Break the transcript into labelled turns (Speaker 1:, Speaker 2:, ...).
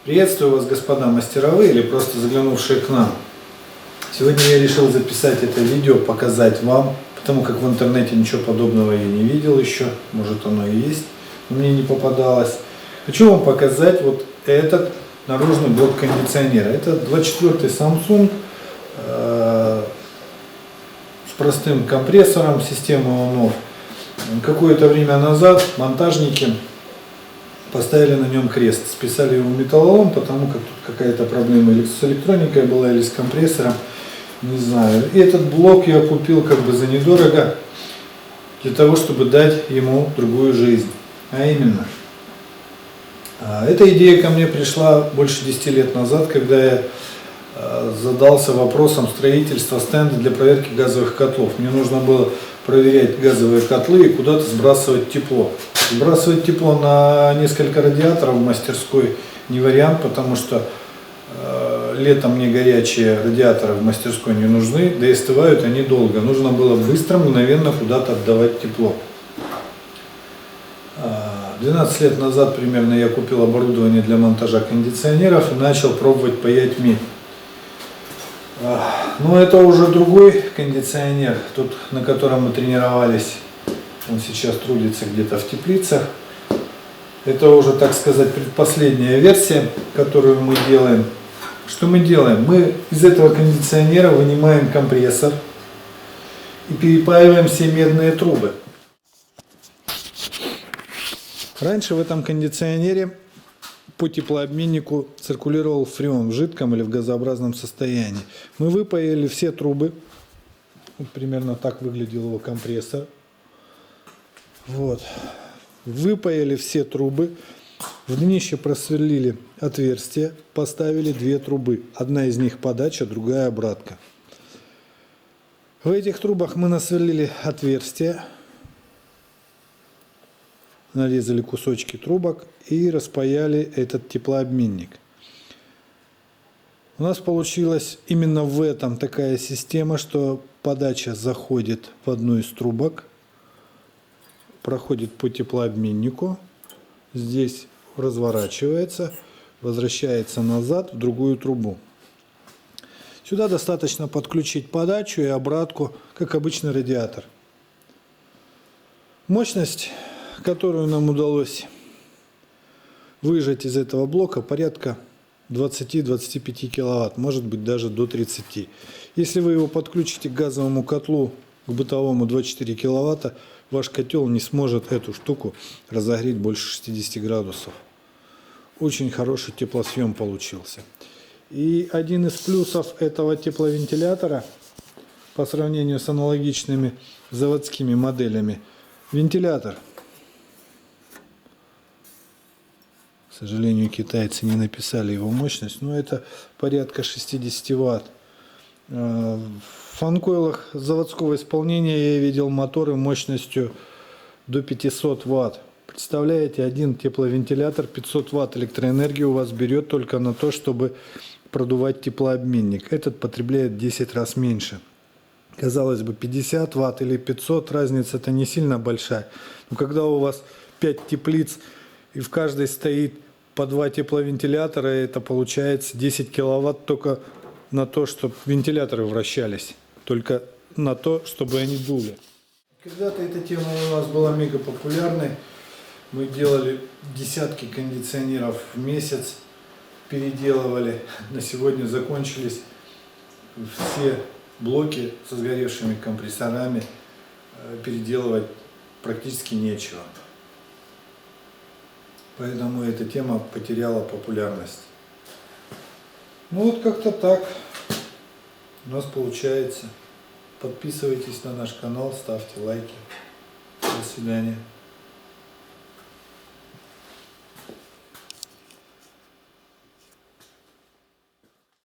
Speaker 1: Приветствую вас, господа мастеровые или просто заглянувшие к нам. Сегодня я решил записать это видео, показать вам, потому как в интернете ничего подобного я не видел еще, может оно и есть, но мне не попадалось. Хочу вам показать вот этот наружный блок кондиционера. Это 24-й Samsung с простым компрессором системы on-off. Какое-то время назад монтажники поставили на нем крест, списали его в металлолом, потому как тут какая-то проблема или с электроникой была, или с компрессором, не знаю. И этот блок я купил как бы за недорого, для того, чтобы дать ему другую жизнь. А именно, эта идея ко мне пришла больше 10 лет назад, когда я задался вопросом строительства стенда для проверки газовых котлов. Мне нужно было проверять газовые котлы и куда-то сбрасывать тепло. Сбрасывать тепло на несколько радиаторов в мастерской не вариант, потому что летом мне горячие радиаторы в мастерской не нужны, да и остывают они долго. Нужно было быстро, мгновенно куда-то отдавать тепло. 12 лет назад примерно я купил оборудование для монтажа кондиционеров и начал пробовать паять медь. Но это уже другой кондиционер, тот, на котором мы тренировались. Он сейчас трудится где-то в теплицах. Это уже, так сказать, предпоследняя версия, которую мы делаем. Что мы делаем? Мы из этого кондиционера вынимаем компрессор и перепаиваем все медные трубы. Раньше в этом кондиционере по теплообменнику циркулировал фреон в жидком или в газообразном состоянии. Мы выпаяли все трубы. Вот примерно так выглядел его компрессор. Вот. Выпаяли все трубы, в днище просверлили отверстия, поставили две трубы. Одна из них подача, другая обратка. В этих трубах мы насверлили отверстия, нарезали кусочки трубок и распаяли этот теплообменник. У нас получилась именно в этом такая система, что подача заходит в одну из трубок, проходит по теплообменнику, здесь разворачивается, возвращается назад в другую трубу. Сюда достаточно подключить подачу и обратку, как обычный радиатор. Мощность, которую нам удалось выжать из этого блока, порядка 20-25 киловатт, может быть даже до 30. Если вы его подключите к газовому котлу, к бытовому 24 киловатта, ваш котел не сможет эту штуку разогреть больше 60 градусов. Очень хороший теплосъем получился. И один из плюсов этого тепловентилятора по сравнению с аналогичными заводскими моделями — вентилятор. К сожалению, китайцы не написали его мощность, но это порядка 60 ватт. В фанкоилах заводского исполнения я видел моторы мощностью до 500 ватт. Представляете, один тепловентилятор 500 ватт электроэнергии у вас берет только на то, чтобы продувать теплообменник. Этот потребляет 10 раз меньше. Казалось бы, 50 ватт или 500, разница-то не сильно большая. Но когда у вас 5 теплиц и в каждой стоит по 2 тепловентилятора, это получается 10 киловатт только на то, чтобы вентиляторы вращались, только на то, чтобы они дули. Когда-то эта тема у нас была мега популярной. Мы делали десятки кондиционеров в месяц, переделывали. На сегодня закончились все блоки со сгоревшими компрессорами. Переделывать практически нечего. Поэтому эта тема потеряла популярность. Ну вот как-то так у нас получается. Подписывайтесь на наш канал, ставьте лайки. До свидания.